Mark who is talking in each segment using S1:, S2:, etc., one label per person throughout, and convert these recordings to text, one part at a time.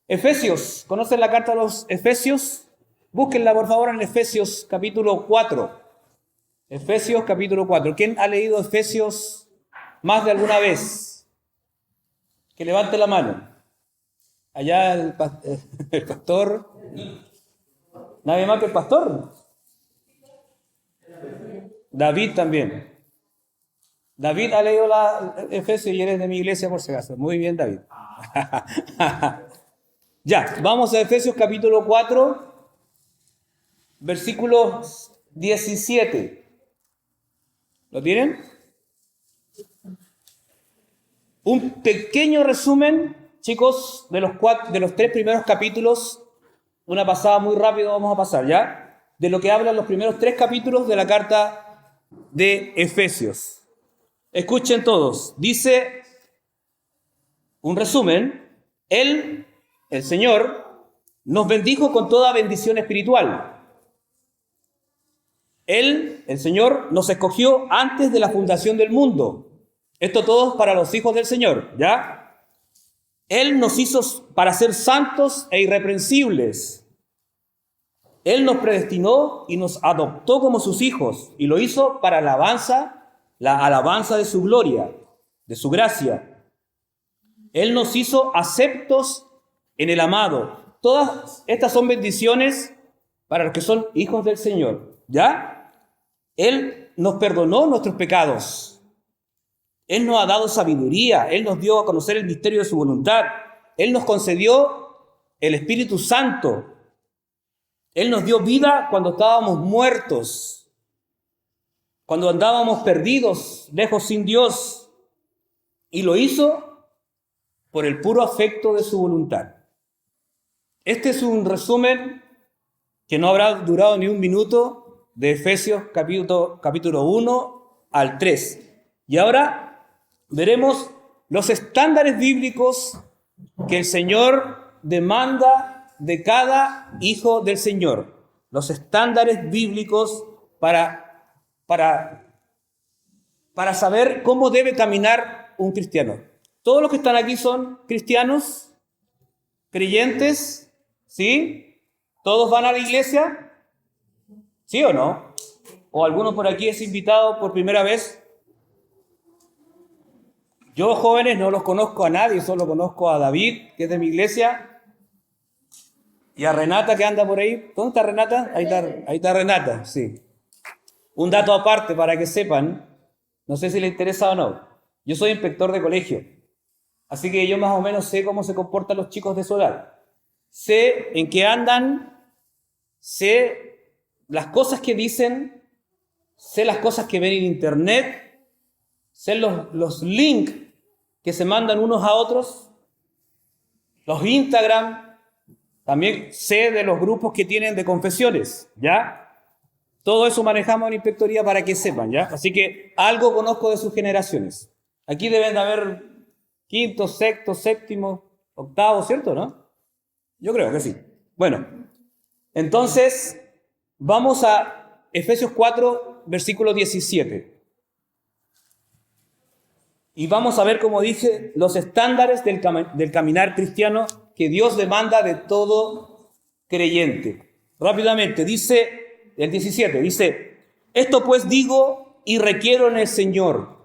S1: Efesios, ¿conocen la carta a los Efesios? Búsquenla por favor en Efesios capítulo 4. Efesios capítulo 4. ¿Quién ha leído Efesios más de alguna vez? Que levante la mano. Allá el pastor. ¿Nadie más que el pastor? David también. David ha leído la Efesios y eres de mi iglesia por si acaso. Muy bien, David. Ya, vamos a Efesios capítulo 4, versículo 17. ¿Lo tienen? Un pequeño resumen, chicos, de los 3 primeros capítulos. Una pasada muy rápido vamos a pasar, ¿ya? De lo que hablan los primeros 3 capítulos de la carta de Efesios. Escuchen todos. Dice, un resumen, el Señor, nos bendijo con toda bendición espiritual. El Señor, nos escogió antes de la fundación del mundo. Esto todo para los hijos del Señor, ¿ya? Él nos hizo para ser santos e irreprensibles. Él nos predestinó y nos adoptó como sus hijos y lo hizo para la alabanza de su gloria, de su gracia. Él nos hizo aceptos en el amado. Todas estas son bendiciones para los que son hijos del Señor, ¿ya? Él nos perdonó nuestros pecados. Él nos ha dado sabiduría. Él nos dio a conocer el misterio de su voluntad. Él nos concedió el Espíritu Santo. Él nos dio vida cuando estábamos muertos, cuando andábamos perdidos, lejos sin Dios. Y lo hizo por el puro afecto de su voluntad. Este es un resumen que no habrá durado ni un minuto de Efesios capítulo 1 al 3. Y ahora veremos los estándares bíblicos que el Señor demanda de cada hijo del Señor. Los estándares bíblicos para saber cómo debe caminar un cristiano. Todos los que están aquí son cristianos, creyentes, ¿sí? ¿Todos van a la iglesia? ¿Sí o no? ¿O alguno por aquí es invitado por primera vez? Yo, jóvenes, no los conozco a nadie, solo conozco a David, que es de mi iglesia, y a Renata, que anda por ahí. ¿Dónde está Renata? Ahí está Renata, sí. Un dato aparte para que sepan, no sé si les interesa o no. Yo soy inspector de colegio, así que yo más o menos sé cómo se comportan los chicos de su edad. Sé en qué andan, sé las cosas que dicen, sé las cosas que ven en internet, sé los links que se mandan unos a otros, los Instagram, también sé de los grupos que tienen de confesiones, ¿ya? Todo eso manejamos en inspectoría para que sepan, ¿ya? Así que algo conozco de sus generaciones. Aquí deben de haber quinto, sexto, séptimo, octavo, ¿cierto, no? Yo creo que sí. Bueno, entonces vamos a Efesios 4, versículo 17. Y vamos a ver, como dije, los estándares del caminar cristiano que Dios demanda de todo creyente. Rápidamente, dice el 17, dice, esto pues digo y requiero en el Señor,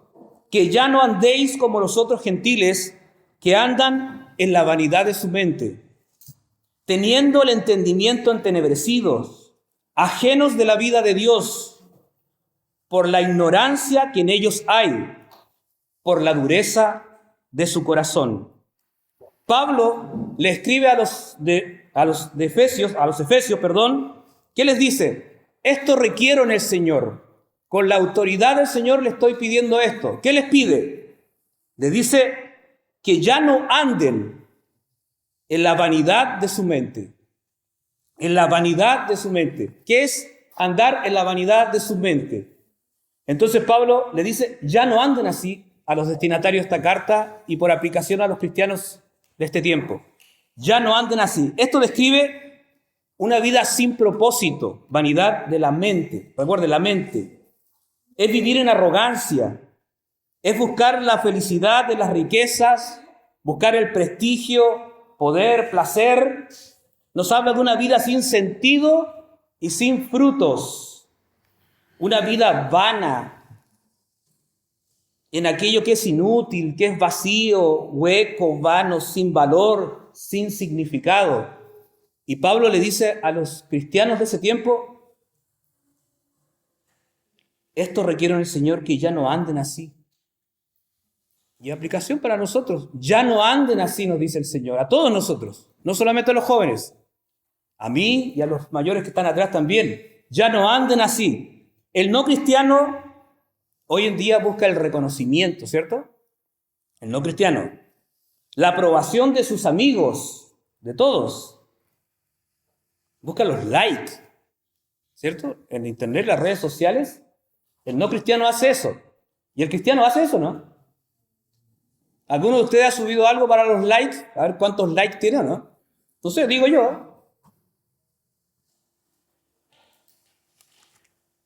S1: que ya no andéis como los otros gentiles que andan en la vanidad de su mente, teniendo el entendimiento entenebrecidos, ajenos de la vida de Dios, por la ignorancia que en ellos hay, por la dureza de su corazón. Pablo le escribe a los Efesios, ¿qué les dice? Esto requiero en el Señor. Con la autoridad del Señor le estoy pidiendo esto. ¿Qué les pide? Les dice que ya no anden en la vanidad de su mente. En la vanidad de su mente. ¿Qué es andar en la vanidad de su mente? Entonces Pablo le dice, ya no anden así a los destinatarios de esta carta y por aplicación a los cristianos de este tiempo. Ya no anden así. Esto describe una vida sin propósito, vanidad de la mente. Recuerde, la mente. Es vivir en arrogancia, es buscar la felicidad de las riquezas, buscar el prestigio, poder, placer. Nos habla de una vida sin sentido y sin frutos. Una vida vana en aquello que es inútil, que es vacío, hueco, vano, sin valor, sin significado. Y Pablo le dice a los cristianos de ese tiempo, esto requiere en el Señor que ya no anden así. Y aplicación para nosotros, ya no anden así, nos dice el Señor, a todos nosotros, no solamente a los jóvenes, a mí y a los mayores que están atrás también, ya no anden así. El no cristiano hoy en día busca el reconocimiento, ¿cierto? El no cristiano, la aprobación de sus amigos, de todos, busca los likes, ¿cierto? En internet, las redes sociales, el no cristiano hace eso, y el cristiano hace eso, ¿no? ¿Alguno de ustedes ha subido algo para los likes? A ver cuántos likes tiene, ¿no? Entonces, digo yo,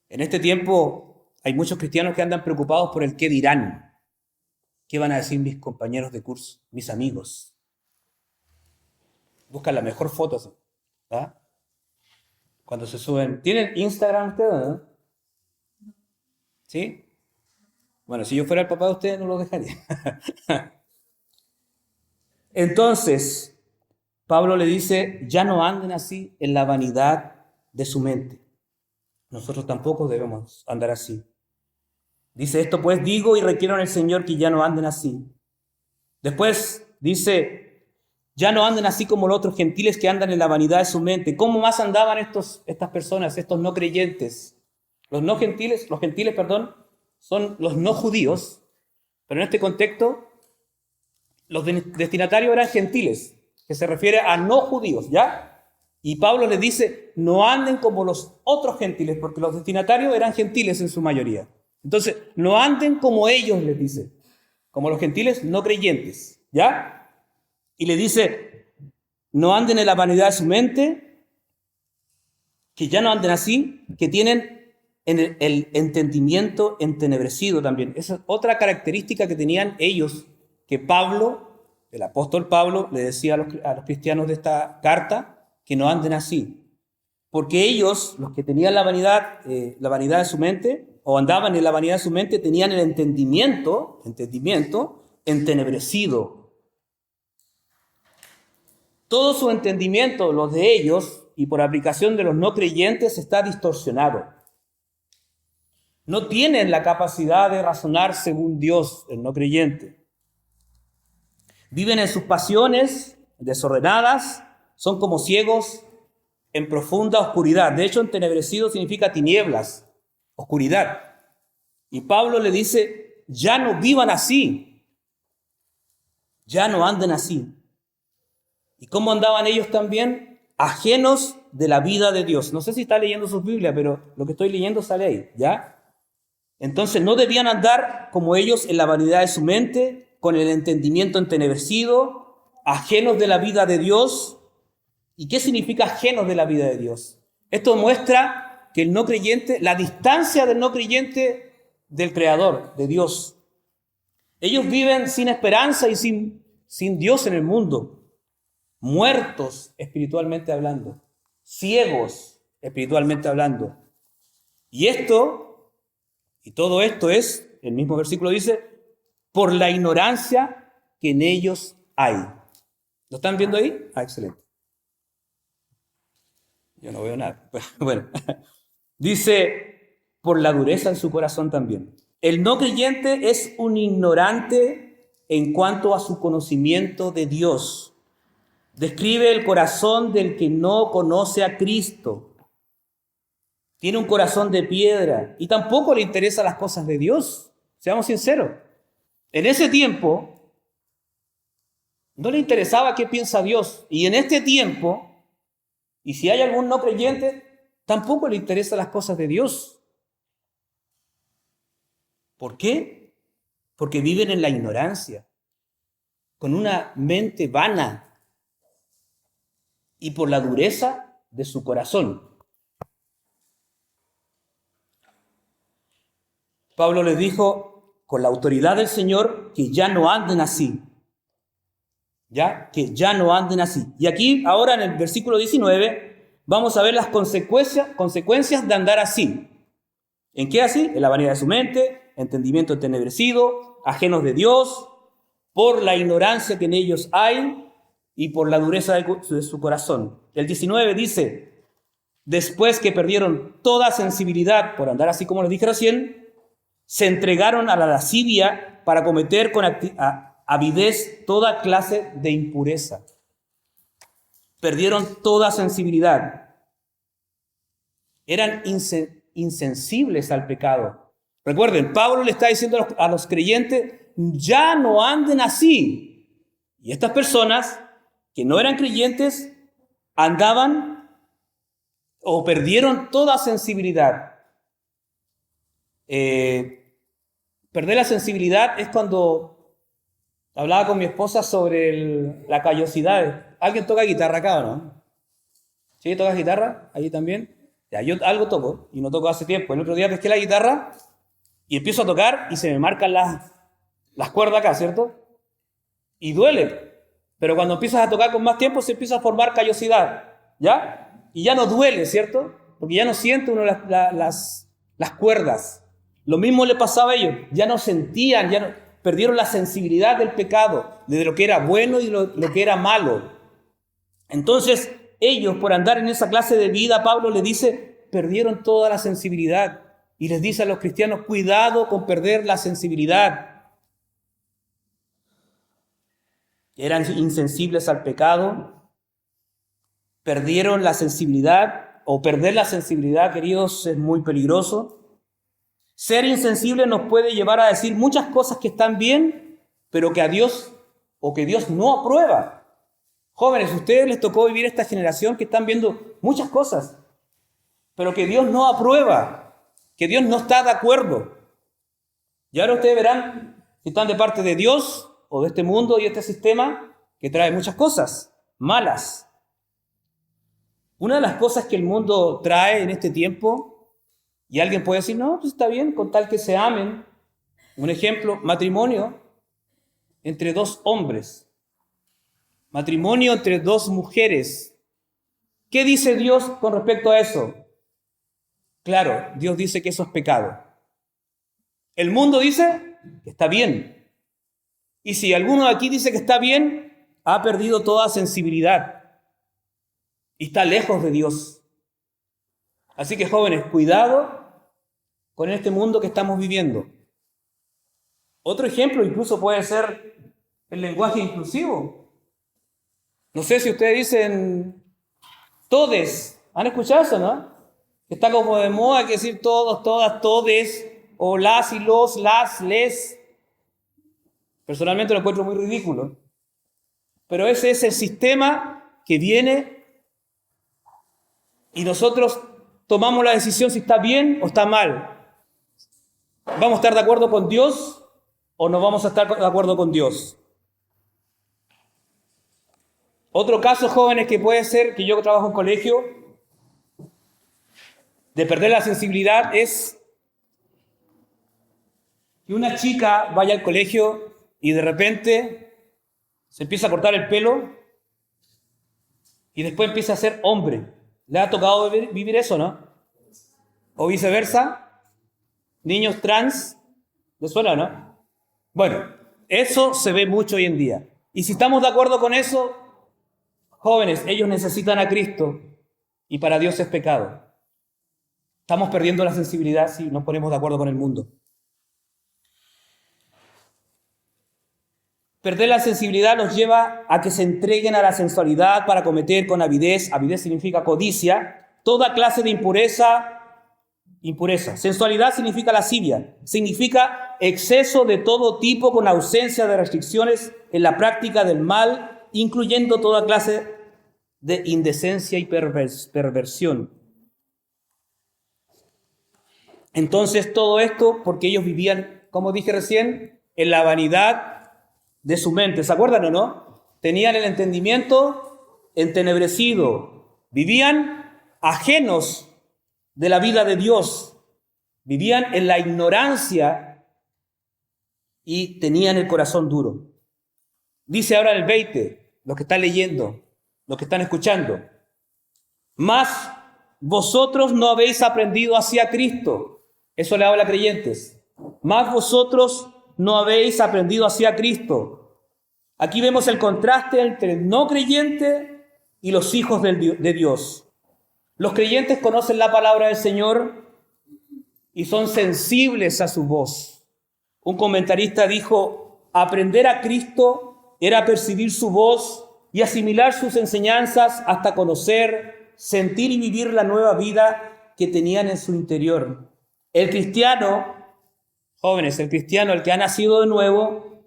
S1: en este tiempo hay muchos cristianos que andan preocupados por el qué dirán. ¿Qué van a decir mis compañeros de curso, mis amigos? Buscan la mejor foto, ¿ah? Cuando se suben. ¿Tienen Instagram ustedes, no? ¿Sí? Bueno, si yo fuera el papá de ustedes, no lo dejaría. Entonces, Pablo le dice, ya no anden así en la vanidad de su mente. Nosotros tampoco debemos andar así. Dice, esto pues digo y requiero en el Señor que ya no anden así. Después dice, ya no anden así como los otros gentiles que andan en la vanidad de su mente. ¿Cómo más andaban estas personas, estos no creyentes? Los gentiles, son los no judíos, pero en este contexto los destinatarios eran gentiles, que se refiere a no judíos, ¿ya? Y Pablo les dice, no anden como los otros gentiles, porque los destinatarios eran gentiles en su mayoría. Entonces, no anden como ellos, les dice, como los gentiles no creyentes, ¿ya? Y le dice, no anden en la vanidad de su mente, que ya no anden así, que tienen el entendimiento entenebrecido también. Esa es otra característica que tenían ellos, que Pablo, el apóstol Pablo, le decía a los cristianos de esta carta, que no anden así. Porque ellos, los que tenían la vanidad de su mente, o andaban en la vanidad de su mente, tenían el entendimiento entenebrecido. Todo su entendimiento, los de ellos, y por aplicación de los no creyentes, está distorsionado. No tienen la capacidad de razonar según Dios, el no creyente. Viven en sus pasiones desordenadas, son como ciegos en profunda oscuridad. De hecho, entenebrecido significa tinieblas, oscuridad. Y Pablo le dice, ya no vivan así, ya no anden así. ¿Y cómo andaban ellos también? Ajenos de la vida de Dios. No sé si está leyendo sus Biblias, pero lo que estoy leyendo sale ahí, ¿ya? Entonces no debían andar como ellos en la vanidad de su mente, con el entendimiento entenebrecido, ajenos de la vida de Dios. ¿Y qué significa ajenos de la vida de Dios? Esto muestra que el no creyente, la distancia del no creyente del Creador, de Dios. Ellos viven sin esperanza y sin Dios en el mundo, muertos espiritualmente hablando, ciegos espiritualmente hablando. Y todo esto es, el mismo versículo dice, por la ignorancia que en ellos hay. ¿Lo están viendo ahí? Ah, excelente. Yo no veo nada. Bueno, dice, por la dureza en su corazón también. El no creyente es un ignorante en cuanto a su conocimiento de Dios. Describe el corazón del que no conoce a Cristo. Tiene un corazón de piedra y tampoco le interesan las cosas de Dios. Seamos sinceros. En ese tiempo no le interesaba qué piensa Dios. Y en este tiempo, y si hay algún no creyente, tampoco le interesan las cosas de Dios. ¿Por qué? Porque viven en la ignorancia, con una mente vana y por la dureza de su corazón. Pablo les dijo, con la autoridad del Señor, que ya no anden así. ¿ya? Que ya no anden así. Y aquí, ahora en el versículo 19, vamos a ver las consecuencias de andar así. ¿En qué así? En la vanidad de su mente, entendimiento entenebrecido, ajenos de Dios, por la ignorancia que en ellos hay y por la dureza de su corazón. El 19 dice, después que perdieron toda sensibilidad por andar así como les dije recién, se entregaron a la lascivia para cometer con avidez toda clase de impureza. Perdieron toda sensibilidad. Eran insensibles al pecado. Recuerden, Pablo le está diciendo a los creyentes, ya no anden así. Y estas personas que no eran creyentes andaban o perdieron toda sensibilidad. Perder la sensibilidad es cuando hablaba con mi esposa sobre la callosidad. ¿Alguien toca guitarra acá o no? ¿Sí? ¿Tocas guitarra? ¿Allí también? Ya, yo algo toco y no toco hace tiempo. El otro día pesqué la guitarra y empiezo a tocar y se me marcan las cuerdas acá, ¿cierto? Y duele. Pero cuando empiezas a tocar con más tiempo se empieza a formar callosidad, ¿ya? Y ya no duele, ¿cierto? Porque ya no siente uno las cuerdas. Lo mismo le pasaba a ellos. Ya no sentían, perdieron la sensibilidad del pecado, de lo que era bueno y lo que era malo. Entonces, ellos, por andar en esa clase de vida, Pablo les dice, perdieron toda la sensibilidad. Y les dice a los cristianos, cuidado con perder la sensibilidad. Eran insensibles al pecado, perdieron la sensibilidad, o perder la sensibilidad, queridos, es muy peligroso. Ser insensible nos puede llevar a decir muchas cosas que están bien, pero que a Dios, o que Dios no aprueba. Jóvenes, a ustedes les tocó vivir esta generación que están viendo muchas cosas, pero que Dios no aprueba, que Dios no está de acuerdo. Y ahora ustedes verán si están de parte de Dios o de este mundo y este sistema que trae muchas cosas malas. Una de las cosas que el mundo trae en este tiempo, y alguien puede decir, no, pues está bien, con tal que se amen. Un ejemplo, matrimonio entre dos hombres. Matrimonio entre dos mujeres. ¿Qué dice Dios con respecto a eso? Claro, Dios dice que eso es pecado. El mundo dice que está bien. Y si alguno de aquí dice que está bien, ha perdido toda sensibilidad y está lejos de Dios. Así que jóvenes, cuidado con este mundo que estamos viviendo. Otro ejemplo incluso puede ser el lenguaje inclusivo. No sé si ustedes dicen todes. ¿Han escuchado eso, no? Está como de moda que decir todos, todas, todes, o las y los, las, les. Personalmente lo encuentro muy ridículo. Pero ese es el sistema que viene y nosotros tomamos la decisión si está bien o está mal. ¿Vamos a estar de acuerdo con Dios o no vamos a estar de acuerdo con Dios? Otro caso, jóvenes, que puede ser, que yo trabajo en colegio, de perder la sensibilidad es que una chica vaya al colegio y de repente se empieza a cortar el pelo y después empieza a ser hombre. ¿Le ha tocado vivir eso, no? O viceversa, niños trans, ¿les suena, no? Bueno, eso se ve mucho hoy en día. Y si estamos de acuerdo con eso, jóvenes, ellos necesitan a Cristo y para Dios es pecado. Estamos perdiendo la sensibilidad si nos ponemos de acuerdo con el mundo. Perder la sensibilidad los lleva a que se entreguen a la sensualidad para cometer con avidez, avidez significa codicia, toda clase de impureza. Sensualidad significa lascivia, significa exceso de todo tipo con ausencia de restricciones en la práctica del mal, incluyendo toda clase de indecencia y perversión. Entonces todo esto porque ellos vivían, como dije recién, en la vanidad de su mente. ¿Se acuerdan o no? Tenían el entendimiento entenebrecido. Vivían ajenos de la vida de Dios. Vivían en la ignorancia y tenían el corazón duro. Dice ahora el 20, los que están leyendo, los que están escuchando. Mas vosotros no habéis aprendido así a Cristo. Eso le habla a creyentes. Mas vosotros no habéis aprendido así a Cristo. Aquí vemos el contraste entre el no creyente y los hijos de Dios. Los creyentes conocen la palabra del Señor y son sensibles a su voz. Un comentarista dijo, aprender a Cristo era percibir su voz y asimilar sus enseñanzas hasta conocer, sentir y vivir la nueva vida que tenían en su interior. El cristiano, jóvenes, el cristiano, el que ha nacido de nuevo,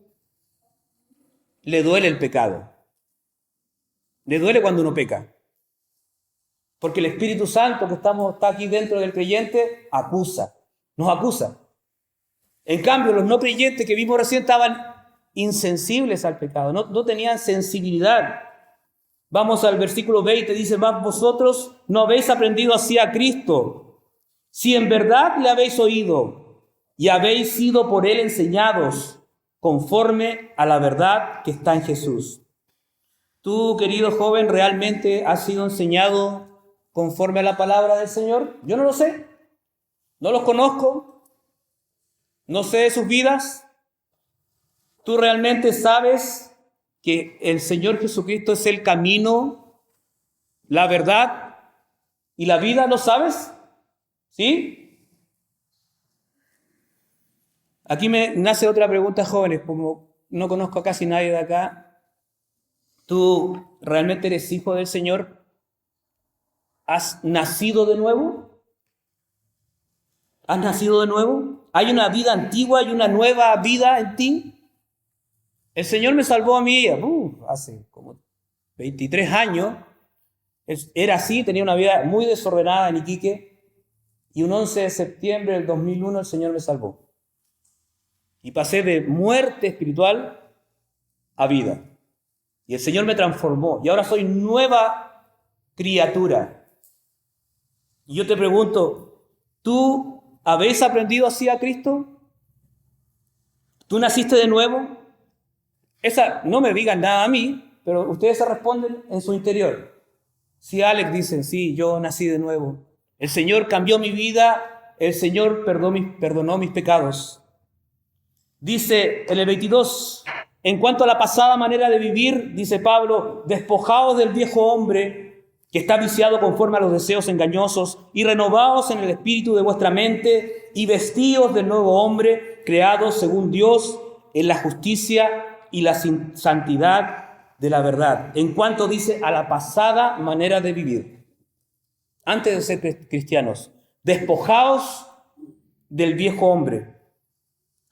S1: le duele el pecado. Le duele cuando uno peca. Porque el Espíritu Santo que está aquí dentro del creyente nos acusa. En cambio, los no creyentes que vimos recién estaban insensibles al pecado, no tenían sensibilidad. Vamos al versículo 20, dice, mas vosotros no habéis aprendido así a Cristo, si en verdad le habéis oído y habéis sido por él enseñados conforme a la verdad que está en Jesús. Tú, querido joven, ¿realmente has sido enseñado conforme a la palabra del Señor? Yo no lo sé, no los conozco, no sé de sus vidas. ¿Tú realmente sabes que el Señor Jesucristo es el camino, la verdad y la vida? ¿Lo sabes? ¿Sí? Aquí me nace otra pregunta, jóvenes, como no conozco a casi nadie de acá. ¿Tú realmente eres hijo del Señor? ¿Has nacido de nuevo? ¿Has nacido de nuevo? ¿Hay una vida antigua y una nueva vida en ti? El Señor me salvó a mí hace como 23 años. Era así, tenía una vida muy desordenada en Iquique. Y un 11 de septiembre del 2001 el Señor me salvó. Y pasé de muerte espiritual a vida. Y el Señor me transformó. Y ahora soy nueva criatura. Y yo te pregunto, ¿tú habéis aprendido así a Cristo? ¿Tú naciste de nuevo? No me digan nada a mí, pero ustedes se responden en su interior. Si Alex dicen, sí, yo nací de nuevo. El Señor cambió mi vida, el Señor perdonó mis pecados. Dice en el 22, en cuanto a la pasada manera de vivir, dice Pablo, despojaos del viejo hombre que está viciado conforme a los deseos engañosos y renovaos en el espíritu de vuestra mente y vestíos del nuevo hombre creado según Dios en la justicia y la santidad de la verdad. En cuanto dice a la pasada manera de vivir, antes de ser cristianos, despojaos del viejo hombre.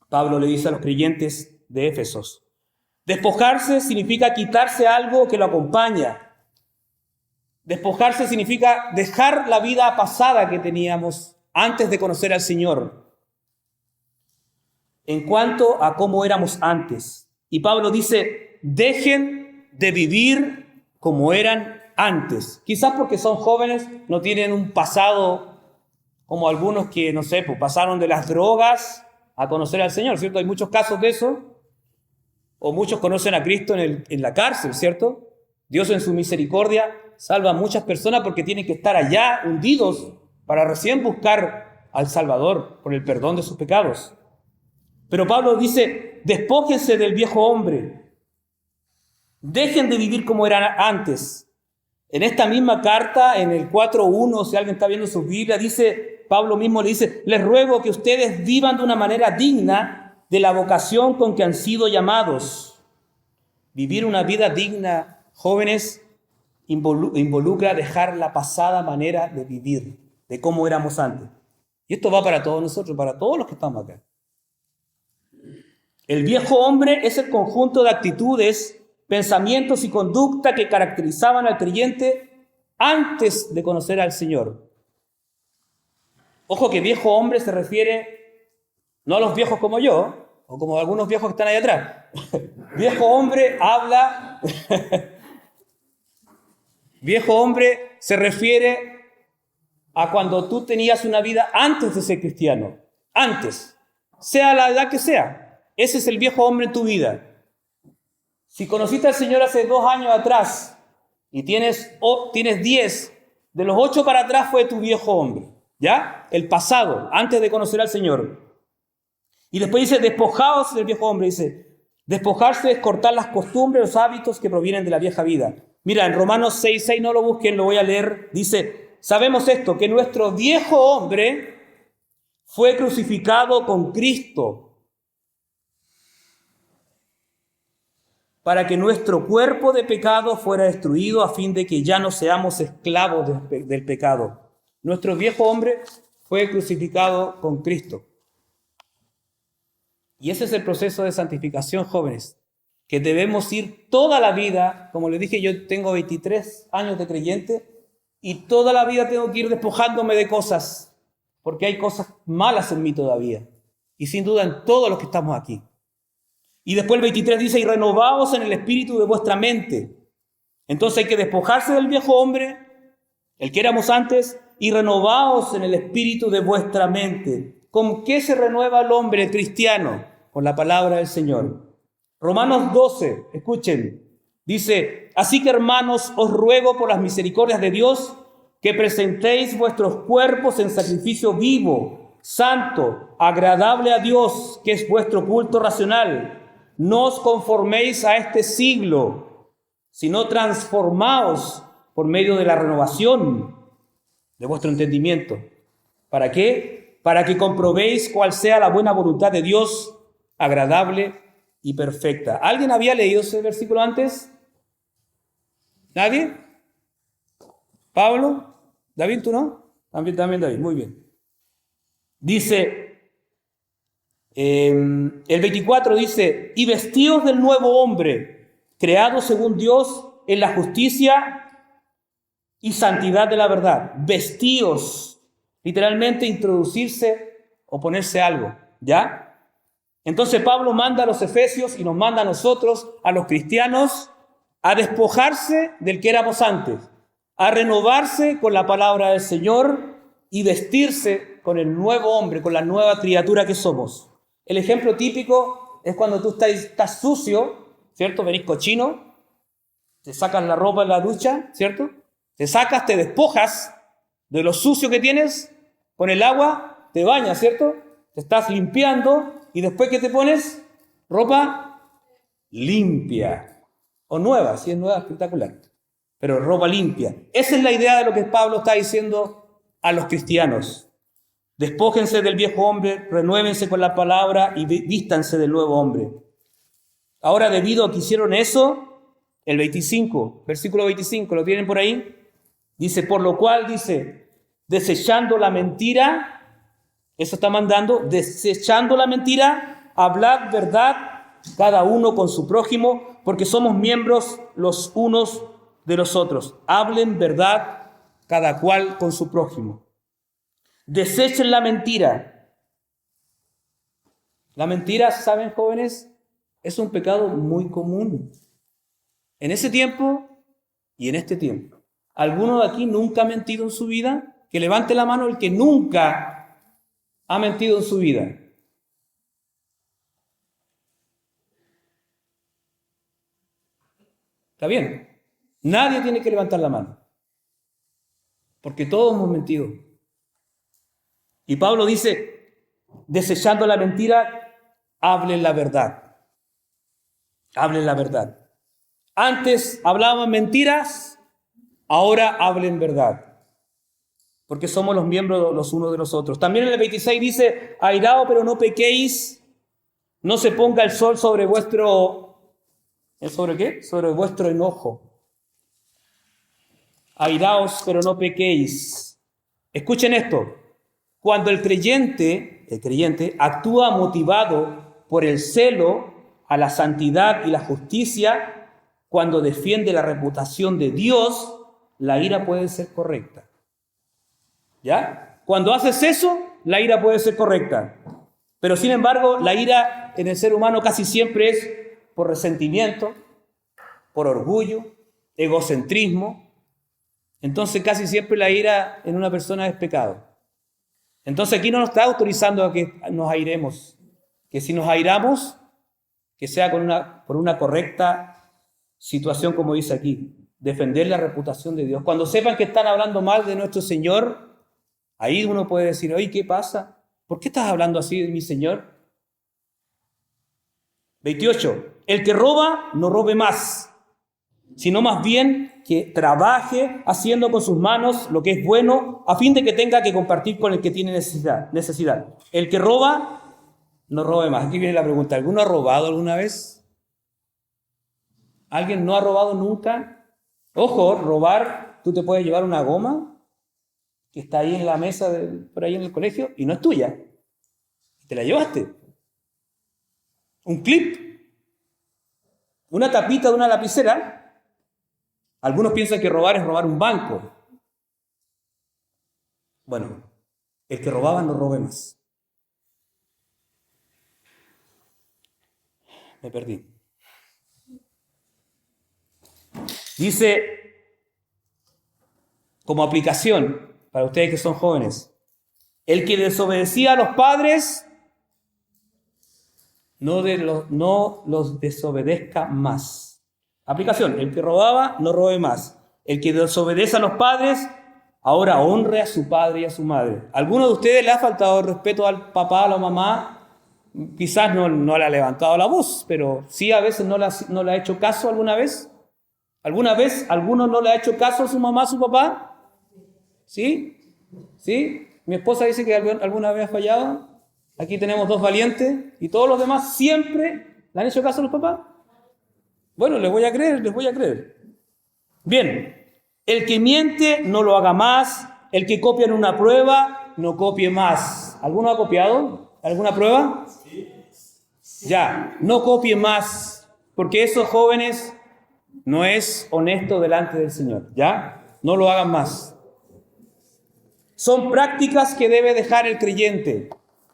S1: Pablo le dice a los creyentes de Éfesos. Despojarse significa quitarse algo que lo acompaña. Despojarse significa dejar la vida pasada que teníamos antes de conocer al Señor. En cuanto a cómo éramos antes. Y Pablo dice, dejen de vivir como eran antes. Quizás porque son jóvenes, no tienen un pasado como algunos que, no sé, pues pasaron de las drogas a conocer al Señor, ¿cierto? Hay muchos casos de eso. O muchos conocen a Cristo en la cárcel, ¿cierto? Dios en su misericordia salva a muchas personas porque tienen que estar allá hundidos para recién buscar al Salvador por el perdón de sus pecados. Pero Pablo dice, despójense del viejo hombre. Dejen de vivir como eran antes. En esta misma carta, en el 4.1, si alguien está viendo su Biblia, dice, Pablo mismo le dice, les ruego que ustedes vivan de una manera digna de la vocación con que han sido llamados. Vivir una vida digna, jóvenes, involucra dejar la pasada manera de vivir, de cómo éramos antes. Y esto va para todos nosotros, para todos los que estamos acá. El viejo hombre es el conjunto de actitudes, pensamientos y conducta que caracterizaban al creyente antes de conocer al Señor. Ojo que viejo hombre se refiere no a los viejos como yo, o como algunos viejos que están ahí atrás. Viejo hombre habla... Viejo hombre se refiere a cuando tú tenías una vida antes de ser cristiano. Antes. Sea la edad que sea. Ese es el viejo hombre en tu vida. Si conociste al Señor hace 2 años atrás y tienes 10, de los 8 para atrás fue tu viejo hombre, ¿ya? El pasado, antes de conocer al Señor. Y después dice, despojaos del viejo hombre. Dice, despojarse es cortar las costumbres, los hábitos que provienen de la vieja vida. Mira, en Romanos 6:6, no lo busquen, lo voy a leer. Dice, sabemos esto, que nuestro viejo hombre fue crucificado con Cristo para que nuestro cuerpo de pecado fuera destruido a fin de que ya no seamos esclavos del pecado. Nuestro viejo hombre fue crucificado con Cristo. Y ese es el proceso de santificación, jóvenes, que debemos ir toda la vida. Como les dije, yo tengo 23 años de creyente y toda la vida tengo que ir despojándome de cosas, porque hay cosas malas en mí todavía. Y sin duda en todos los que estamos aquí. Y después el 23 dice, y renovaos en el espíritu de vuestra mente. Entonces hay que despojarse del viejo hombre, el que éramos antes, y renovaos en el espíritu de vuestra mente. ¿Con qué se renueva el hombre cristiano? Con la palabra del Señor. Romanos 12, escuchen, dice, así que hermanos, os ruego por las misericordias de Dios que presentéis vuestros cuerpos en sacrificio vivo, santo, agradable a Dios, que es vuestro culto racional. No os conforméis a este siglo, sino transformaos por medio de la renovación de vuestro entendimiento. ¿Para qué? Para que comprobéis cuál sea la buena voluntad de Dios, agradable y perfecta. ¿Alguien había leído ese versículo antes? ¿Nadie? ¿Pablo? ¿David, tú no? También David, muy bien. Dice, el 24 dice, y vestíos del nuevo hombre, creado según Dios en la justicia y santidad de la verdad. Vestíos, literalmente introducirse o ponerse algo, ¿ya? Entonces Pablo manda a los efesios y nos manda a nosotros, a los cristianos, a despojarse del que éramos antes, a renovarse con la palabra del Señor y vestirse con el nuevo hombre, con la nueva criatura que somos. El ejemplo típico es cuando tú estás sucio, ¿cierto? Venís cochino, te sacas la ropa en la ducha, ¿cierto? Te sacas, te despojas de lo sucio que tienes, con el agua te bañas, ¿cierto? Te estás limpiando y después ¿qué te pones? Ropa limpia o nueva, si es nueva, espectacular, pero ropa limpia. Esa es la idea de lo que Pablo está diciendo a los cristianos. Despójense del viejo hombre, renuévense con la palabra y vístanse del nuevo hombre. Ahora, debido a que hicieron eso, el 25, versículo 25, ¿lo tienen por ahí? Dice, por lo cual, dice, desechando la mentira, eso está mandando, desechando la mentira, hablad verdad cada uno con su prójimo, porque somos miembros los unos de los otros. Hablen verdad cada cual con su prójimo. Desechen la mentira. La mentira, ¿saben, jóvenes? Es un pecado muy común. En ese tiempo y en este tiempo. ¿Alguno de aquí nunca ha mentido en su vida? Que levante la mano el que nunca ha mentido en su vida. ¿Está bien? Nadie tiene que levantar la mano. Porque todos hemos mentido. Y Pablo dice, desechando la mentira, hablen la verdad. Hablen la verdad. Antes hablaban mentiras, ahora hablen verdad. Porque somos los miembros los unos de los otros. También en el 26 dice, airaos pero no pequéis, no se ponga el sol sobre vuestro... ¿Sobre qué? Sobre vuestro enojo. Airaos pero no pequéis. Escuchen esto. Cuando el creyente actúa motivado por el celo a la santidad y la justicia, cuando defiende la reputación de Dios, la ira puede ser correcta. ¿Ya? Cuando haces eso, la ira puede ser correcta. Pero sin embargo, la ira en el ser humano casi siempre es por resentimiento, por orgullo, egocentrismo. Entonces casi siempre la ira en una persona es pecado. Entonces aquí no nos está autorizando a que nos airemos, que si nos airamos, que sea por una correcta situación como dice aquí, defender la reputación de Dios. Cuando sepan que están hablando mal de nuestro Señor, ahí uno puede decir, oye, ¿qué pasa? ¿Por qué estás hablando así de mi Señor? 28. El que roba, no robe más, sino más bien que trabaje haciendo con sus manos lo que es bueno, a fin de que tenga que compartir con el que tiene necesidad. El que roba, no robe más. Aquí viene la pregunta, ¿alguno ha robado alguna vez? ¿Alguien no ha robado nunca? Ojo, robar, tú te puedes llevar una goma que está ahí en la mesa, por ahí en el colegio, y no es tuya. Te la llevaste. Un clip, una tapita de una lapicera. Algunos piensan que robar es robar un banco. Bueno, el que robaba no robe más. Me perdí. Dice, como aplicación para ustedes que son jóvenes, el que desobedecía a los padres, no los desobedezca más. Aplicación, el que robaba, no robe más. El que desobedece a los padres, ahora honre a su padre y a su madre. ¿A alguno de ustedes le ha faltado el respeto al papá, a la mamá? Quizás no le ha levantado la voz, pero sí a veces no le ha hecho caso alguna vez. ¿Alguna vez alguno no le ha hecho caso a su mamá, a su papá? ¿Sí? ¿Sí? Mi esposa dice que alguna vez ha fallado. Aquí tenemos dos valientes y todos los demás siempre le han hecho caso a los papás. Bueno, les voy a creer. Bien, el que miente no lo haga más, el que copia en una prueba no copie más. ¿Alguno ha copiado? ¿Alguna prueba? Ya, no copie más, porque esos jóvenes no es honesto delante del Señor, ¿ya? No lo hagan más. Son prácticas que debe dejar el creyente.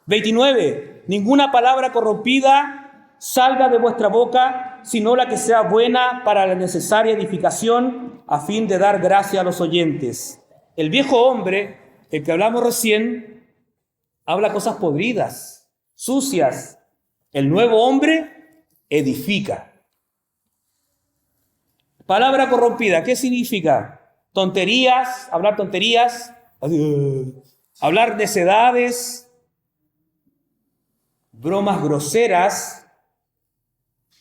S1: 29. Ninguna palabra corrompida salga de vuestra boca, sino la que sea buena para la necesaria edificación, a fin de dar gracia a los oyentes. El viejo hombre, el que hablamos recién, habla cosas podridas, sucias. El nuevo hombre edifica. Palabra corrompida, ¿qué significa? Tonterías, hablar necedades, bromas groseras.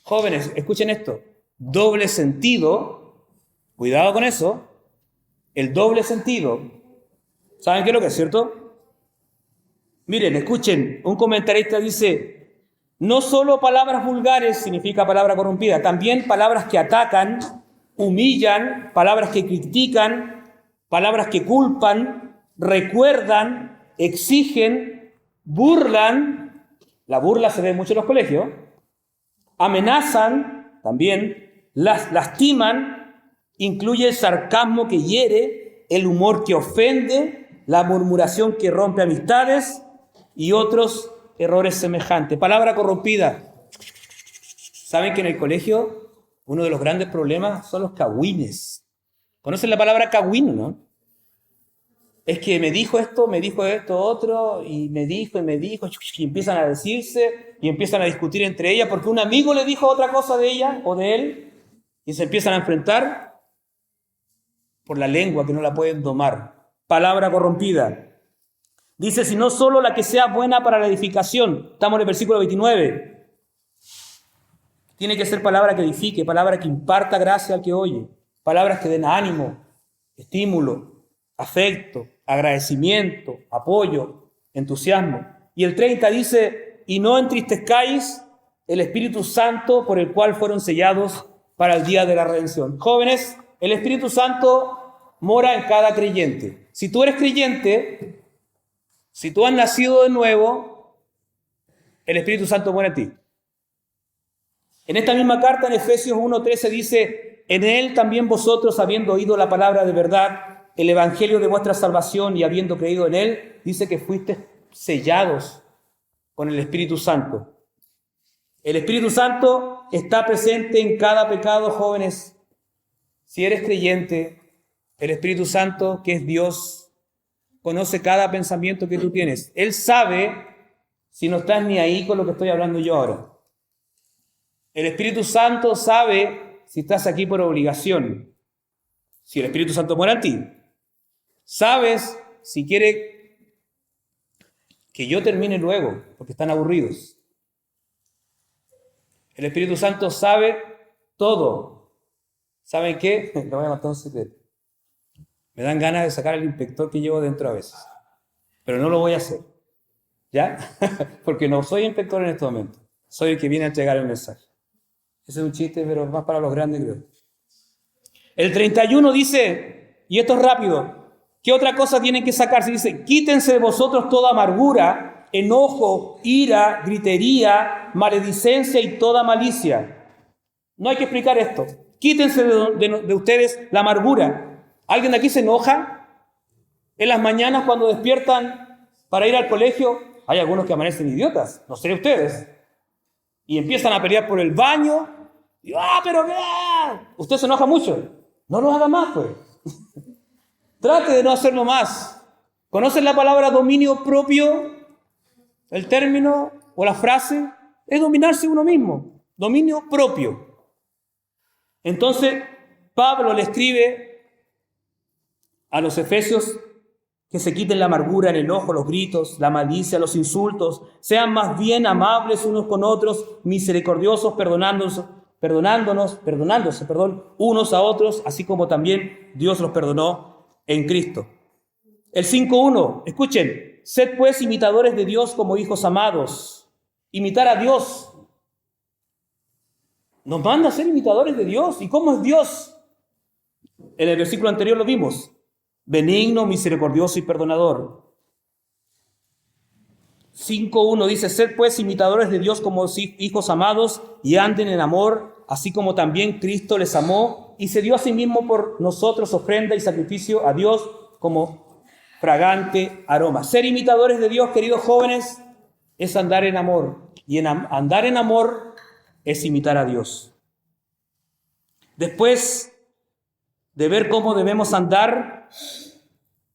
S1: Jóvenes, escuchen esto, doble sentido, cuidado con eso, el doble sentido. ¿Saben qué es lo que es, cierto? Miren, escuchen, un comentarista dice, no solo palabras vulgares significa palabra corrompida, también palabras que atacan, humillan, palabras que critican, palabras que culpan, recuerdan, exigen, burlan. La burla se ve mucho en los colegios. Amenazan, también, lastiman, incluye el sarcasmo que hiere, el humor que ofende, la murmuración que rompe amistades y otros errores semejantes. Palabra corrompida. ¿Saben que en el colegio uno de los grandes problemas son los cagüines? ¿Conocen la palabra cagüino, no? Es que me dijo esto, otro, y me dijo, y empiezan a decirse, y empiezan a discutir entre ellas, porque un amigo le dijo otra cosa de ella o de él, y se empiezan a enfrentar por la lengua que no la pueden domar. Palabra corrompida. Dice, si no solo la que sea buena para la edificación. Estamos en el versículo 29. Tiene que ser palabra que edifique, palabra que imparta gracia al que oye, palabras que den ánimo, estímulo, afecto, agradecimiento, apoyo, entusiasmo. Y el 30 dice, y no entristezcáis el Espíritu Santo por el cual fueron sellados para el día de la redención. Jóvenes, el Espíritu Santo mora en cada creyente. Si tú eres creyente, si tú has nacido de nuevo, el Espíritu Santo mora en ti. En esta misma carta, en Efesios 1:13 dice, en él también vosotros, habiendo oído la palabra de verdad, el evangelio de vuestra salvación y habiendo creído en él, dice que fuisteis sellados con el Espíritu Santo. El Espíritu Santo está presente en cada pecado, jóvenes. Si eres creyente, el Espíritu Santo, que es Dios, conoce cada pensamiento que tú tienes. Él sabe si no estás ni ahí con lo que estoy hablando yo ahora. El Espíritu Santo sabe si estás aquí por obligación, si el Espíritu Santo mora en ti. Sabes si quiere que yo termine luego, porque están aburridos. El Espíritu Santo sabe todo. ¿Saben qué? Lo voy a contar un secreto. Me dan ganas de sacar al inspector que llevo dentro a veces. Pero no lo voy a hacer. ¿Ya? Porque no soy inspector en este momento. Soy el que viene a entregar el mensaje. Ese es un chiste, pero más para los grandes, creo. El 31 dice, y esto es rápido, ¿qué otra cosa tienen que sacarse? Dice, quítense de vosotros toda amargura, enojo, ira, gritería, maledicencia y toda malicia. No hay que explicar esto. Quítense de ustedes la amargura. ¿Alguien de aquí se enoja? En las mañanas cuando despiertan para ir al colegio, hay algunos que amanecen idiotas, no sé ustedes, y empiezan a pelear por el baño. Y, pero qué. Usted se enoja mucho. No lo haga más, pues. Trate de no hacerlo más. ¿Conocen la palabra dominio propio? El término o la frase es dominarse uno mismo. Dominio propio. Entonces, Pablo le escribe a los efesios que se quiten la amargura, el enojo, los gritos, la malicia, los insultos. Sean más bien amables unos con otros, misericordiosos, perdonándose, unos a otros, así como también Dios los perdonó en Cristo. El 5.1, escuchen, sed pues imitadores de Dios como hijos amados. Imitar a Dios. Nos manda a ser imitadores de Dios. ¿Y cómo es Dios? En el versículo anterior lo vimos. Benigno, misericordioso y perdonador. 5.1 dice, sed pues imitadores de Dios como hijos amados y anden en amor, así como también Cristo les amó y se dio a sí mismo por nosotros ofrenda y sacrificio a Dios como fragante aroma. Ser imitadores de Dios, queridos jóvenes, es andar en amor. Y andar en amor es imitar a Dios. Después de ver cómo debemos andar,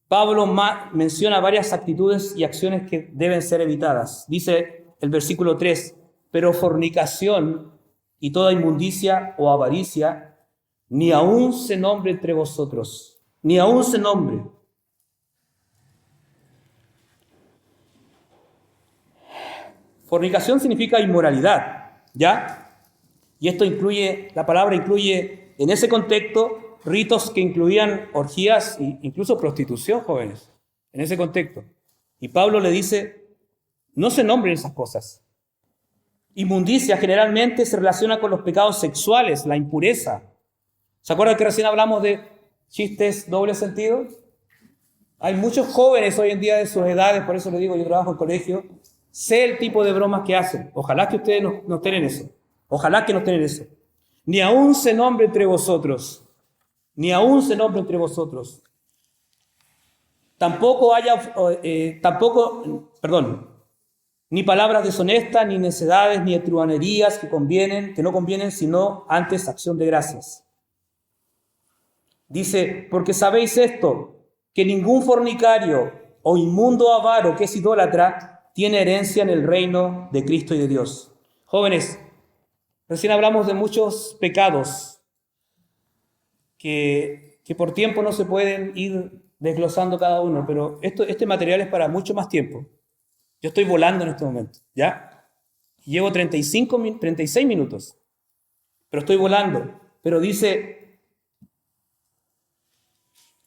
S1: Pablo menciona varias actitudes y acciones que deben ser evitadas. Dice el versículo 3, pero fornicación y toda inmundicia o avaricia, ni aún se nombre entre vosotros, ni aún se nombre. Fornicación significa inmoralidad, ¿ya? Y esto incluye, la palabra incluye en ese contexto ritos que incluían orgías e incluso prostitución, jóvenes, en ese contexto. Y Pablo le dice, no se nombren esas cosas. Inmundicia generalmente se relaciona con los pecados sexuales, la impureza. ¿Se acuerdan que recién hablamos de chistes doble sentido? Hay muchos jóvenes hoy en día de sus edades, por eso le digo, yo trabajo en colegio, sé el tipo de bromas que hacen. Ojalá que ustedes no estén en eso. Ojalá que no estén en eso. Ni aún se nombre entre vosotros. Ni aún se nombre entre vosotros. Ni palabras deshonestas, ni necedades, ni truhanerías que no convienen, sino antes acción de gracias. Dice, porque sabéis esto, que ningún fornicario o inmundo avaro que es idólatra tiene herencia en el reino de Cristo y de Dios. Jóvenes, recién hablamos de muchos pecados que por tiempo no se pueden ir desglosando cada uno, pero este material es para mucho más tiempo. Yo estoy volando en este momento, ¿ya? Llevo 36 minutos, pero estoy volando. Pero dice,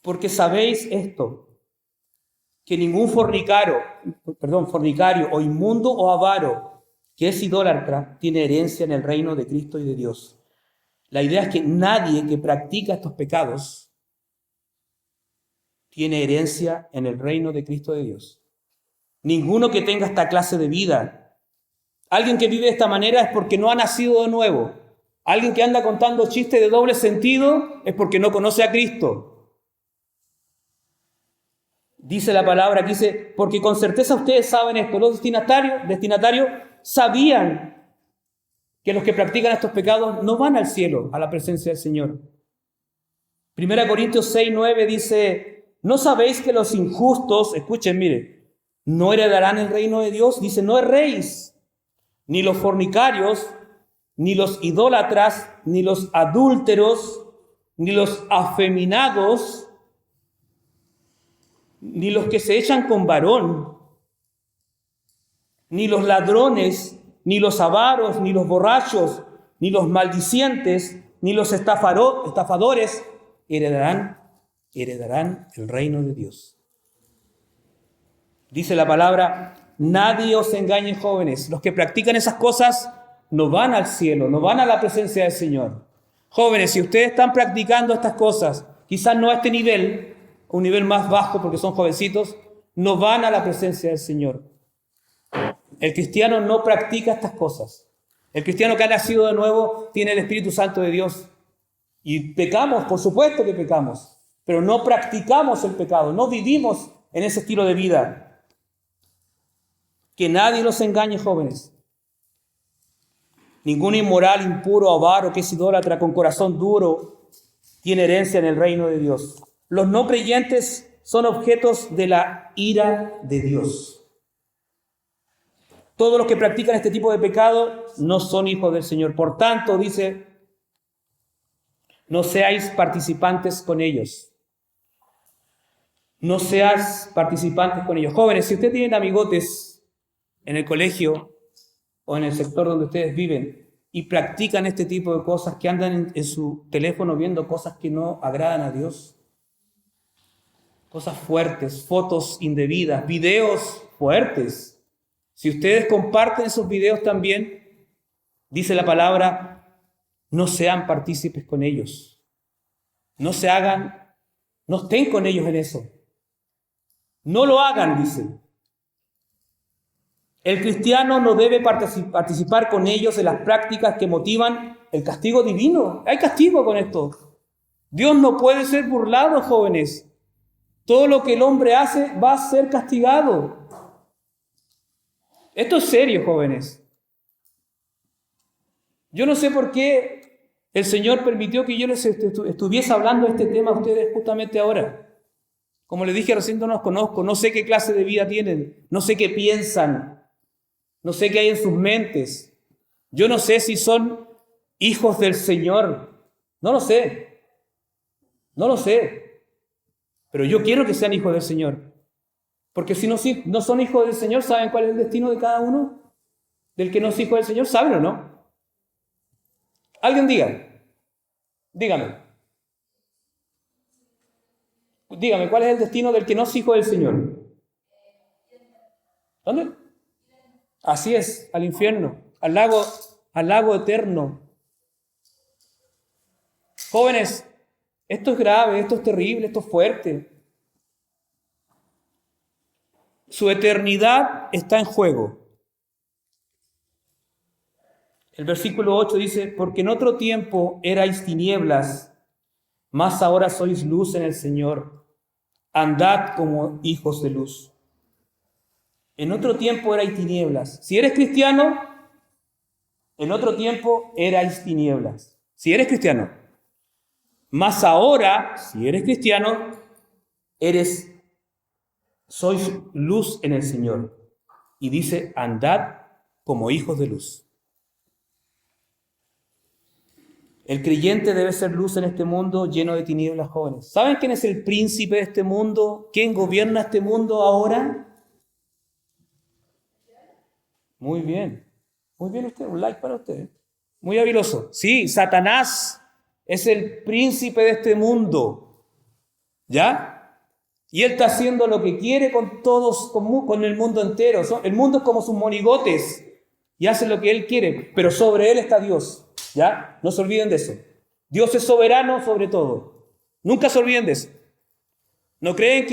S1: porque sabéis esto, que ningún fornicario o inmundo o avaro que es idólatra tiene herencia en el reino de Cristo y de Dios. La idea es que nadie que practica estos pecados tiene herencia en el reino de Cristo y de Dios. Ninguno que tenga esta clase de vida. Alguien que vive de esta manera es porque no ha nacido de nuevo. Alguien que anda contando chistes de doble sentido es porque no conoce a Cristo. Dice la palabra, dice, porque con certeza ustedes saben esto. Los destinatarios sabían que los que practican estos pecados no van al cielo, a la presencia del Señor. 1 Corintios 6:9 dice, ¿no sabéis que los injustos, escuchen, mire, no heredarán el reino de Dios? Dice, no erréis, ni los fornicarios, ni los idólatras, ni los adúlteros, ni los afeminados, ni los que se echan con varón, ni los ladrones, ni los avaros, ni los borrachos, ni los maldicientes, ni los estafadores heredarán el reino de Dios. Dice la palabra, nadie os engañe, jóvenes. Los que practican esas cosas no van al cielo, no van a la presencia del Señor. Jóvenes, si ustedes están practicando estas cosas, quizás no a este nivel, un nivel más bajo porque son jovencitos, no van a la presencia del Señor. El cristiano no practica estas cosas. El cristiano que ha nacido de nuevo tiene el Espíritu Santo de Dios. Y pecamos, por supuesto que pecamos, pero no practicamos el pecado, no vivimos en ese estilo de vida. Que nadie los engañe, jóvenes. Ningún inmoral, impuro, avaro, que es idólatra, con corazón duro, tiene herencia en el reino de Dios. Los no creyentes son objetos de la ira de Dios. Todos los que practican este tipo de pecado no son hijos del Señor. Por tanto, dice, no seáis participantes con ellos. No seas participantes con ellos. Jóvenes, si ustedes tienen amigotes en el colegio o en el sector donde ustedes viven y practican este tipo de cosas, que andan en su teléfono viendo cosas que no agradan a Dios, cosas fuertes, fotos indebidas, videos fuertes. Si ustedes comparten esos videos también, dice la palabra, no sean partícipes con ellos. No estén con ellos en eso. No lo hagan, dice. El cristiano no debe participar con ellos en las prácticas que motivan el castigo divino. Hay castigo con esto. Dios no puede ser burlado, jóvenes. Todo lo que el hombre hace va a ser castigado. Esto es serio, jóvenes. Yo no sé por qué el Señor permitió que yo les estuviese hablando de este tema a ustedes justamente ahora. Como les dije, recién no los conozco, no sé qué clase de vida tienen, no sé qué piensan, no sé qué hay en sus mentes. Yo no sé si son hijos del Señor. No lo sé. No lo sé. Pero yo quiero que sean hijos del Señor. Porque si no son hijos del Señor, ¿saben cuál es el destino de cada uno? Del que no es hijo del Señor, ¿saben o no? Alguien dígame, ¿cuál es el destino del que no es hijo del Señor? ¿Dónde? Así es, al infierno, al lago eterno. Jóvenes, esto es grave, esto es terrible, esto es fuerte. Su eternidad está en juego. El versículo 8 dice, porque en otro tiempo erais tinieblas, mas ahora sois luz en el Señor. Andad como hijos de luz. En otro tiempo erais tinieblas. Si eres cristiano, en otro tiempo erais tinieblas. Si eres cristiano. Mas ahora, si eres cristiano, sois luz en el Señor. Y dice, andad como hijos de luz. El creyente debe ser luz en este mundo lleno de tinieblas, jóvenes. ¿Saben quién es el príncipe de este mundo? ¿Quién gobierna este mundo ahora? Muy bien. Muy bien usted, un like para usted. Muy habiloso. Sí, Satanás es el príncipe de este mundo. ¿Ya? Y él está haciendo lo que quiere con todos, con el mundo entero. El mundo es como sus monigotes y hace lo que él quiere, pero sobre él está Dios. ¿Ya? No se olviden de eso. Dios es soberano sobre todo. Nunca se olviden de eso. No crean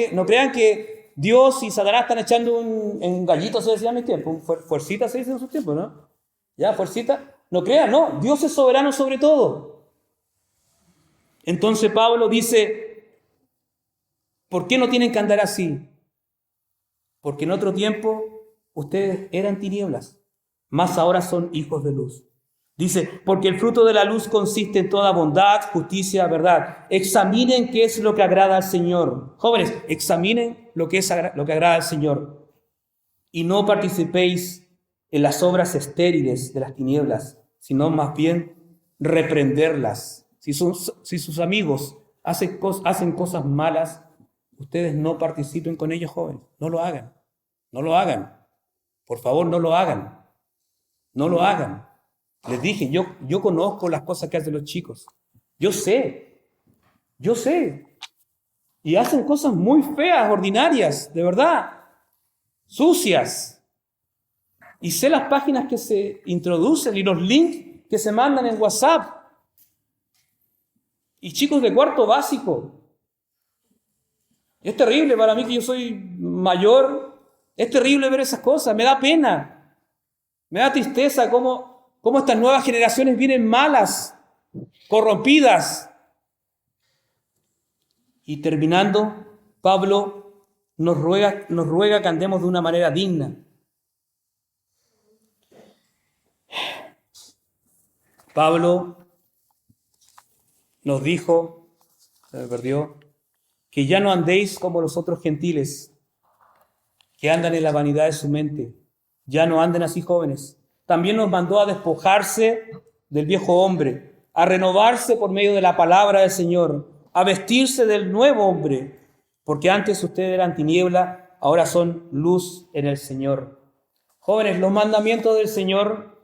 S1: que Dios y Satanás están echando un gallito, se decía en mi tiempo, fuercita se dice en su tiempo, ¿no? ¿Ya? Fuercita. No crean, no. Dios es soberano sobre todo. Entonces Pablo dice, ¿por qué no tienen que andar así? Porque en otro tiempo ustedes eran tinieblas, mas ahora son hijos de luz. Dice, porque el fruto de la luz consiste en toda bondad, justicia, verdad. Examinen qué es lo que agrada al Señor. Jóvenes, examinen lo que agrada al Señor. Y no participéis en las obras estériles de las tinieblas, sino más bien reprenderlas. Si sus amigos hacen cosas malas, ustedes no participen con ellos, jóvenes. No lo hagan. No lo hagan. Por favor, no lo hagan. No lo hagan. Les dije, yo conozco las cosas que hacen los chicos. Yo sé. Y hacen cosas muy feas, ordinarias, de verdad. Sucias. Y sé las páginas que se introducen y los links que se mandan en WhatsApp. Y chicos de cuarto básico. Es terrible para mí, que yo soy mayor. Es terrible ver esas cosas. Me da pena. Me da tristeza cómo estas nuevas generaciones vienen malas, corrompidas. Y terminando, Pablo nos ruega que andemos de una manera digna. Pablo nos dijo, se me perdió, que ya no andéis como los otros gentiles, que andan en la vanidad de su mente. Ya no anden así, jóvenes. También nos mandó a despojarse del viejo hombre, a renovarse por medio de la palabra del Señor, a vestirse del nuevo hombre, porque antes ustedes eran tiniebla, ahora son luz en el Señor. Jóvenes, los mandamientos del Señor,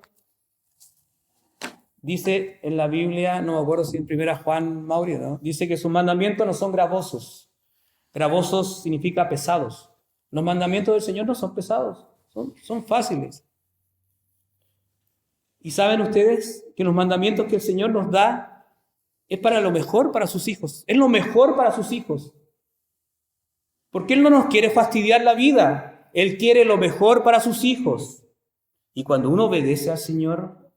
S1: dice en la Biblia, no me acuerdo si en 1 Juan Mauri, ¿no? Dice que sus mandamientos no son gravosos. Gravosos significa pesados. Los mandamientos del Señor no son pesados, son fáciles. Y saben ustedes que los mandamientos que el Señor nos da es para lo mejor para sus hijos. Es lo mejor para sus hijos. Porque Él no nos quiere fastidiar la vida. Él quiere lo mejor para sus hijos. Y cuando uno obedece al Señor,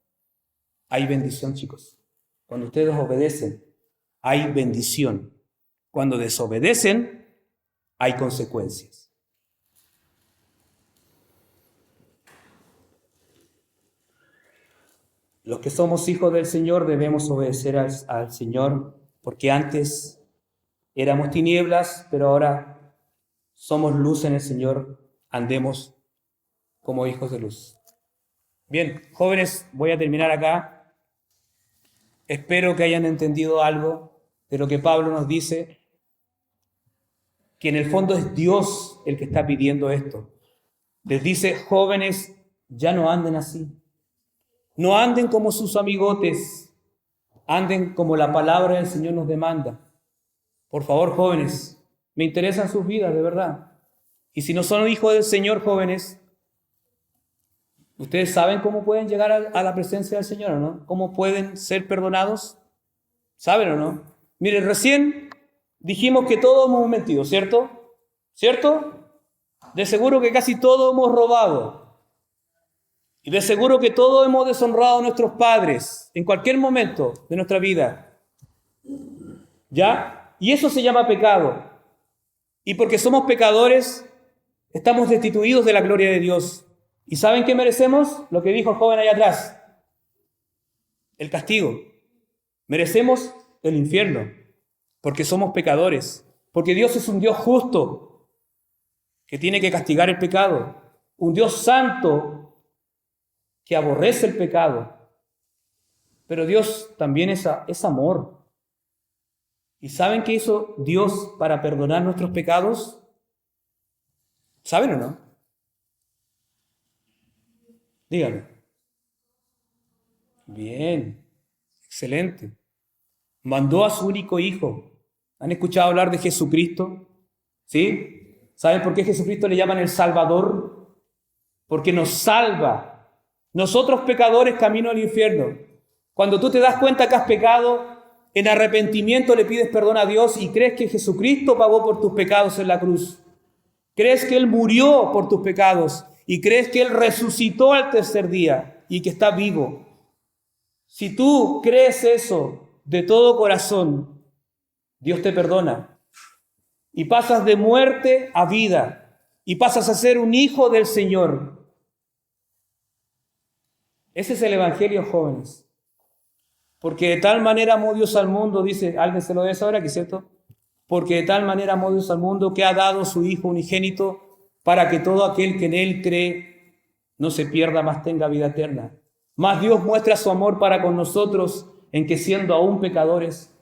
S1: hay bendición, chicos. Cuando ustedes obedecen, hay bendición. Cuando desobedecen, hay consecuencias. Los que somos hijos del Señor debemos obedecer al Señor, porque antes éramos tinieblas, pero ahora somos luz en el Señor. Andemos como hijos de luz. Bien, jóvenes, voy a terminar acá. Espero que hayan entendido algo de lo que Pablo nos dice, que en el fondo es Dios el que está pidiendo esto. Les dice, jóvenes, ya no anden así. No anden como sus amigotes, anden como la palabra del Señor nos demanda. Por favor, jóvenes, me interesan sus vidas, de verdad. Y si no son hijos del Señor, jóvenes, ¿ustedes saben cómo pueden llegar a la presencia del Señor o no? ¿Cómo pueden ser perdonados? ¿Saben o no? Miren, recién dijimos que todos hemos mentido, ¿cierto? ¿Cierto? De seguro que casi todos hemos robado. Y de seguro que todos hemos deshonrado a nuestros padres en cualquier momento de nuestra vida. ¿Ya? Y eso se llama pecado. Y porque somos pecadores, estamos destituidos de la gloria de Dios. ¿Y saben qué merecemos? Lo que dijo el joven allá atrás. El castigo. Merecemos el infierno. Porque somos pecadores. Porque Dios es un Dios justo que tiene que castigar el pecado. Un Dios santo que aborrece el pecado. Pero Dios también es amor. ¿Y saben qué hizo Dios para perdonar nuestros pecados? ¿Saben o no? Díganme. Bien, excelente. Mandó a su único hijo. ¿Han escuchado hablar de Jesucristo? ¿Sí? ¿Saben por qué Jesucristo le llaman el Salvador? Porque nos salva. Nosotros pecadores camino al infierno. Cuando tú te das cuenta que has pecado, en arrepentimiento le pides perdón a Dios y crees que Jesucristo pagó por tus pecados en la cruz. Crees que Él murió por tus pecados y crees que Él resucitó al tercer día y que está vivo. Si tú crees eso de todo corazón, Dios te perdona y pasas de muerte a vida y pasas a ser un hijo del Señor. Ese es el Evangelio, jóvenes. Porque de tal manera amó Dios al mundo, dice, alguien se lo debe saber aquí, ¿cierto? Porque de tal manera amó Dios al mundo que ha dado su Hijo unigénito para que todo aquel que en Él cree no se pierda, mas tenga vida eterna. Mas Dios muestra su amor para con nosotros en que siendo aún pecadores,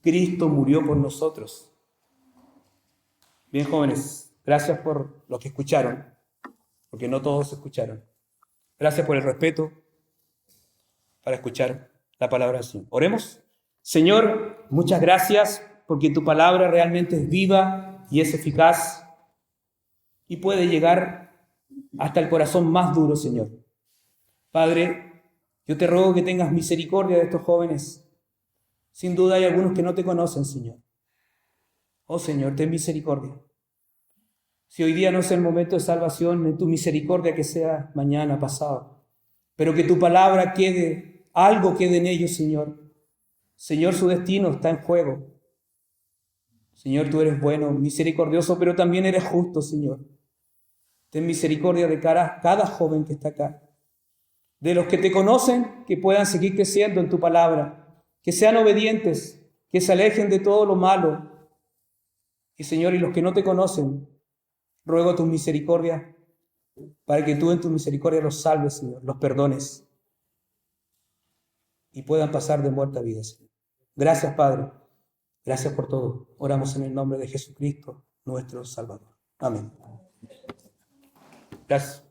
S1: Cristo murió por nosotros. Bien, jóvenes, gracias por lo que escucharon, porque no todos escucharon. Gracias por el respeto para escuchar la palabra del Señor. Oremos. Señor, muchas gracias porque tu palabra realmente es viva y es eficaz y puede llegar hasta el corazón más duro, Señor. Padre, yo te ruego que tengas misericordia de estos jóvenes. Sin duda hay algunos que no te conocen, Señor. Oh Señor, ten misericordia. Si hoy día no es el momento de salvación, en tu misericordia que sea mañana, pasado, pero que tu palabra quede, algo quede en ellos, Señor. Señor, su destino está en juego. Señor, tú eres bueno, misericordioso, pero también eres justo, Señor. Ten misericordia de cada joven que está acá. De los que te conocen, que puedan seguir creciendo en tu palabra, que sean obedientes, que se alejen de todo lo malo. Y Señor, y los que no te conocen, ruego tu misericordia para que tú en tu misericordia los salves, Señor, los perdones y puedan pasar de muerte a vida, Señor. Gracias, Padre. Gracias por todo. Oramos en el nombre de Jesucristo, nuestro Salvador. Amén. Gracias.